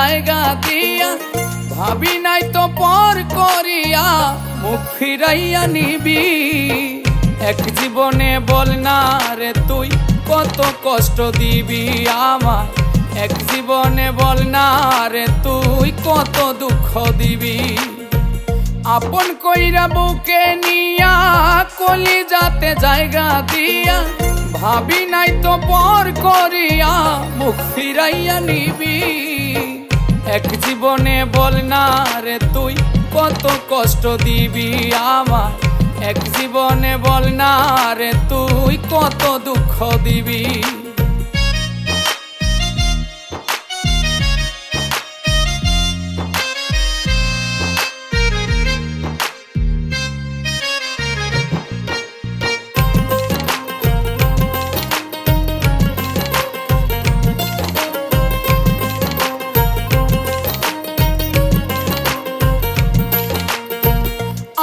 জায়গা দিয়া, ভাবি নাই তো পর করিয়া মুখ ফিরাইয়া নিবি। এক জীবনে বল না রে তুই কত কষ্ট দিবি আমার, এক জীবনে বল না রে তুই কত দুঃখ দিবি। আপন কইরা বুকে নিয়া কলিজাতে জায়গা দিয়া, ভাবি নাই তো পর করিয়া মুখ ফিরাইয়া নিবি। এক জীবনে বল না রে তুই কত কষ্ট দিবি আমার, এক জীবনে বল না রে তুই কত দুঃখ দিবি।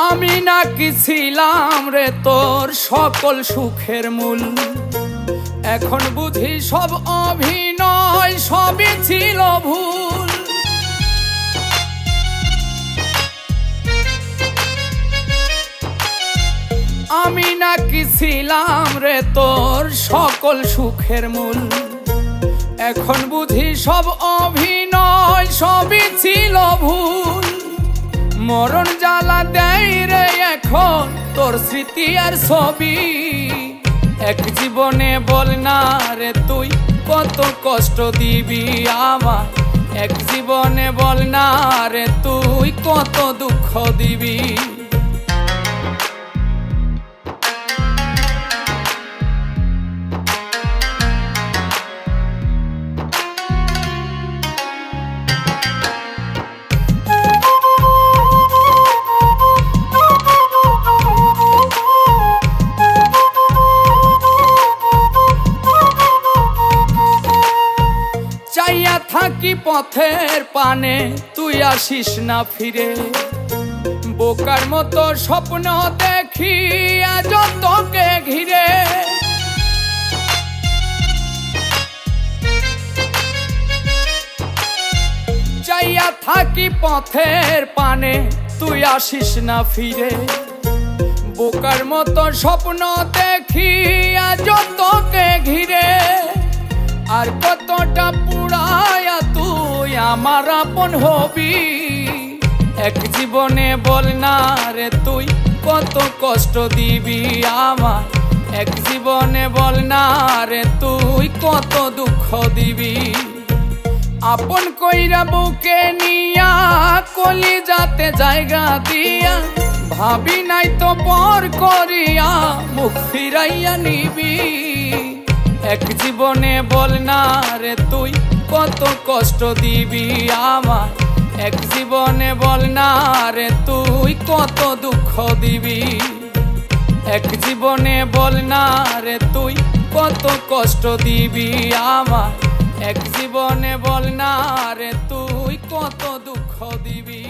আমি নাকি ছিলাম রে তোর সকল সুখের মূল, এখন বুঝি সব অভিনয়, সবই ছিল ভুল। আমি নাকি ছিলাম রে তোর সকল সুখের মূল, এখন বুঝি সব অভিনয়, সবই ছিল ভুল। মরণ জ্বালা দেয় রে এখন তোর স্মৃতি আর ছবি। এক জীবনে বল না রে তুই কত কষ্ট দিবি আমার, এক জীবনে বল না রে তুই কত দুঃখ দিবি। থাকি পথের পানে তুই আসিস না ফিরে, বোকার মতো স্বপ্ন দেখি আজ তোকে ঘিরে। চাইয়া থাকি পথের পানে তুই আসিস না ফিরে, বোকার মতো স্বপ্ন দেখি আজ তোকে ঘিরে। আর কতটা পুরায়া তুই আমার আপন হবি, এক জীবনে বল না রে তুই কত কষ্ট দিবি আমার, এক জীবনে বল না রে তুই কত দুঃখ দিবি। আপন কইরা বুকে নিয়া কলিজাতে জায়গা দিয়া, ভাবি নাই তো পর করিয়া মুখ ফিরাইয়া নিবি। এক জীবনে বল না রে তুই কত কষ্ট দিবি আমার, এক জীবনে বল না রে তুই কত দুঃখ দিবি। এক জীবনে বল না রে তুই কত কষ্ট দিবি আমার, এক জীবনে বল না রে তুই কত দুঃখ দিবি।